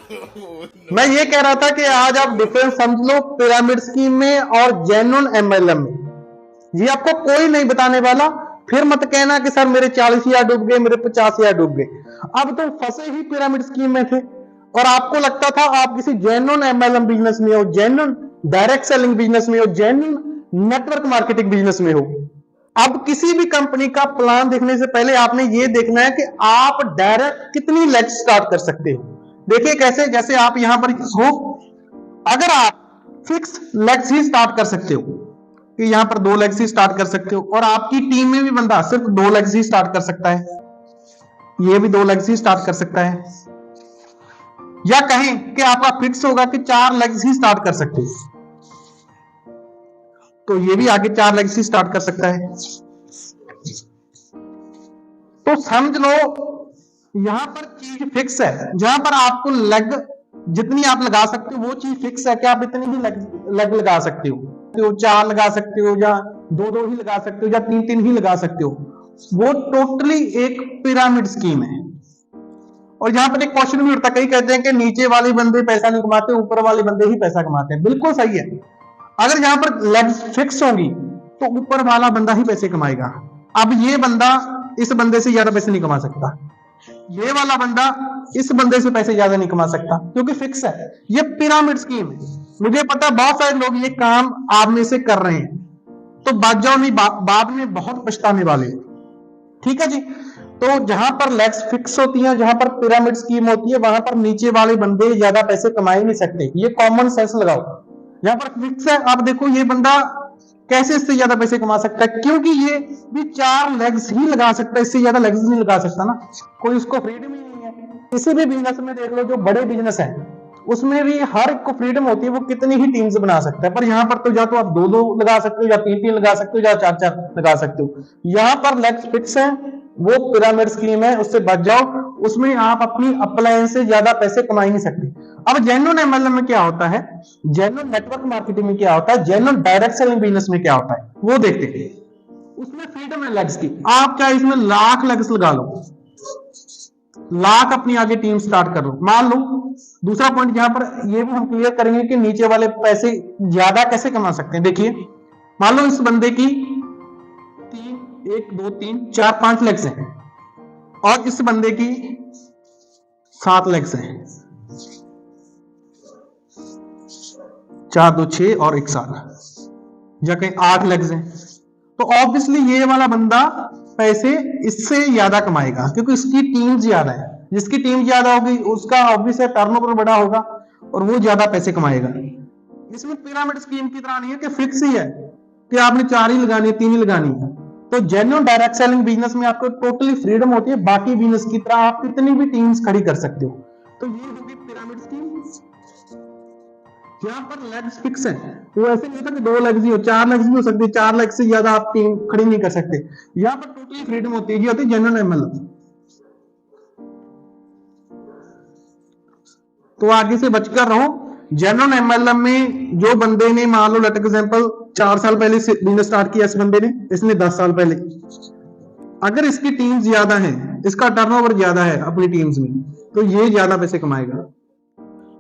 मैं ये कह रहा था कि आज आप डिफरेंस समझ लो पिरामिड स्कीम में और जेन्युइन एमएलएम में। ये आपको कोई नहीं बताने वाला। फिर मत कहना कि सर मेरे 40,000 डूब गए, मेरे 50,000 डूब गए। अब तो फंसे ही पिरामिड स्कीम में थे और आपको लगता था आप किसी जेन्युइन एमएलएम बिजनेस में हो, जेन्युइन डायरेक्ट सेलिंग बिजनेस में हो, जेन्युइन नेटवर्क मार्केटिंग बिजनेस में हो। अब किसी भी कंपनी का प्लान देखने से पहले आपने ये देखना है कि आप डायरेक्ट कितनी लेग्स स्टार्ट कर सकते हो। देखिए कैसे, जैसे आप यहां पर हो, अगर आप फिक्स लेग्स ही स्टार्ट कर सकते हो कि यहां पर 2 लेग्स ही स्टार्ट कर सकते हो, और आपकी टीम में भी बंदा सिर्फ 2 लेग्स ही स्टार्ट कर सकता है, ये भी 2 लेग्स ही स्टार्ट कर सकता है, या कहें कि आपका फिक्स होगा कि 4 लेग्स ही स्टार्ट कर सकते हो, तो ये भी आगे 4 लेग्स ही स्टार्ट कर सकता है। तो समझ लो यहां पर चीज फिक्स है, जहां पर आपको लेग जितनी आप लगा सकते हो वो चीज फिक्स है कि आप इतनी भी लेग लगा सकते हो, तो 4 लगा सकते हो, या 2-2 ही लगा सकते हो, या 3-3 ही लगा सकते हो। वो टोटली एक पिरामिड स्कीम है। और यहां पर एक क्वेश्चन भी उठता, कई कहते हैं कि नीचे वाले बंदे पैसा नहीं कमाते, ऊपर वाले बंदे ही पैसा कमाते हैं। बिल्कुल सही है। अगर यहां पर लेग्स फिक्स होंगी तो ऊपर वाला बंदा ही पैसे कमाएगा। अब ये बंदा इस बंदे से ज्यादा पैसे नहीं कमा सकता, ये वाला बंदा इस बंदे से पैसे ज्यादा नहीं कमा सकता, क्योंकि फिक्स है। ये पिरामिड स्कीम है। मुझे पता है बहुत सारे लोग ये काम आप में से कर रहे हैं, तो बात जाओ नहीं, बाद में बहुत पछताने वाले। ठीक है जी। तो जहां पर लेग्स फिक्स होती हैं, जहां पर पिरामिड स्कीम होती है, वहां पर नीचे वाले बंदे ज्यादा पैसे कमा ही नहीं सकते। ये कॉमन सेंस लगाओ। जहां पर फिक्स है, आप देखो ये बंदा कैसे इससे ज्यादा पैसे कमा सकता है, क्योंकि ये भी 4 लेग्स ही लगा सकता है, इससे ज्यादा लेग्स नहीं लगा सकता ना। कोई उसको फ्रीडम ही नहीं है। किसी भी बिजनेस में देख लो, जो बड़े बिजनेस है उसमें भी हर एक को फ्रीडम होती है, वो कितनी ही टीम्स बना सकता है। पर यहाँ पर तो या तो आप 2-2 लगा सकते हो, या 3-3 लगा सकते हो, या 4-4 लगा सकते हो। यहाँ पर लेग्स फिक्स है, वो पिरामिड स्कीम है, उससे बच जाओ। उसमें आप अपनी अपलाइन से ज्यादा पैसे कमा ही नहीं सकते। अब जेन्युइन एमएलएम में क्या होता है, जेन्युइन नेटवर्क मार्केटिंग में क्या होता है, जेन्युइन डायरेक्ट सेलिंग बिजनेस में क्या होता है, वो देखते हैं। उसमें फ्रीडम है लेग्स की। आप क्या इसमें लाख लेग्स लगा लो, लाख अपनी आगे टीम स्टार्ट कर लो, मान लो। दूसरा पॉइंट यहां पर ये भी हम क्लियर करेंगे कि नीचे वाले पैसे ज्यादा कैसे कमा सकते हैं। देखिए, मान लो इस बंदे की 1 2 3 4 5 लेग्स हैं, और इस बंदे की 7 लेग्स हैं, 4 2 6 और 1 7, या कहीं 8 लेग्स हैं। तो ऑब्वियसली ये वाला बंदा पैसे इससे ज्यादा कमाएगा, क्योंकि इसकी टीम ज्यादा है। जिसकी टीम ज्यादा होगी उसका ऑब्वियस है टर्नओवर बड़ा होगा, और वो ज्यादा पैसे कमाएगा। इसमें पिरामिड स्कीम की तरह नहीं है कि फिक्स ही है कि आपने 4 ही लगानी है, 3 ही लगानी है। तो जेन्युइन डायरेक्ट सेलिंग बिजनेस में आपको टोटली फ्रीडम होती है, बाकी बिजनेस की तरह आप कितनी भी टीम्स खड़ी कर सकते हो। तो ये होगी पिरामिड स्कीम। यहाँ पर लेग्स फिक्स है, वो ऐसे नहीं होता कि 2 लेग्स ही हो, 4 लेग्स भी हो सकते, 4 लेग्स से ज्यादा आप टीम खड़ी नहीं कर सकते। यहाँ पर टोटली फ्रीडम होती है, ये होती है जेन्युइन एमएलएम। तो आगे से बचकर रहो। जेन्युइन एमएलएम में जो बंदे ने, मान लो लेट एग्जांपल 4 साल पहले बिजनेस स्टार्ट किया, इस बंदे ने, इसने 10 साल पहले, अगर इसकी टीम ज्यादा है, इसका टर्नओवर ज्यादा है अपनी टीम्स में, तो ये ज्यादा पैसे कमाएगा।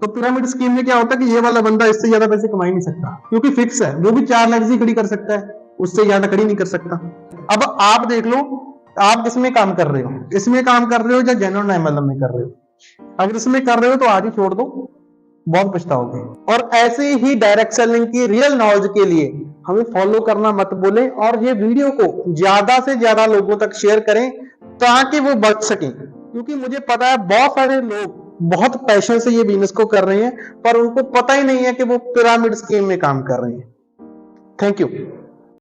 तो पिरामिड स्कीम में क्या होता है कि ये वाला बंदा इससे ज्यादा पैसे कमा ही नहीं सकता, क्योंकि फिक्स है। वो भी 4 लेग्स ही खड़ी कर सकता है, उससे ज्यादा खड़ी नहीं कर सकता। अब आप देख लो आप किसमें काम कर रहे हो, इसमें काम कर रहे हो या जेन्युइन एमएलएम में कर रहे हो। अगर इसमें कर रहे हो तो आज ही छोड़ दो, बहुत पछताओगे। और ऐसे ही डायरेक्ट सेलिंग की रियल नॉलेज के लिए हमें फॉलो करना मत भूलें, और ये वीडियो को ज्यादा से ज्यादा लोगों तक शेयर करें ताकि वो बच सकें। क्योंकि मुझे पता है बहुत सारे लोग बहुत पैशन से ये बिजनेस को कर रहे हैं, पर उनको पता ही नहीं है कि वो पिरामिड स्कीम में काम कर रहे हैं। Thank you.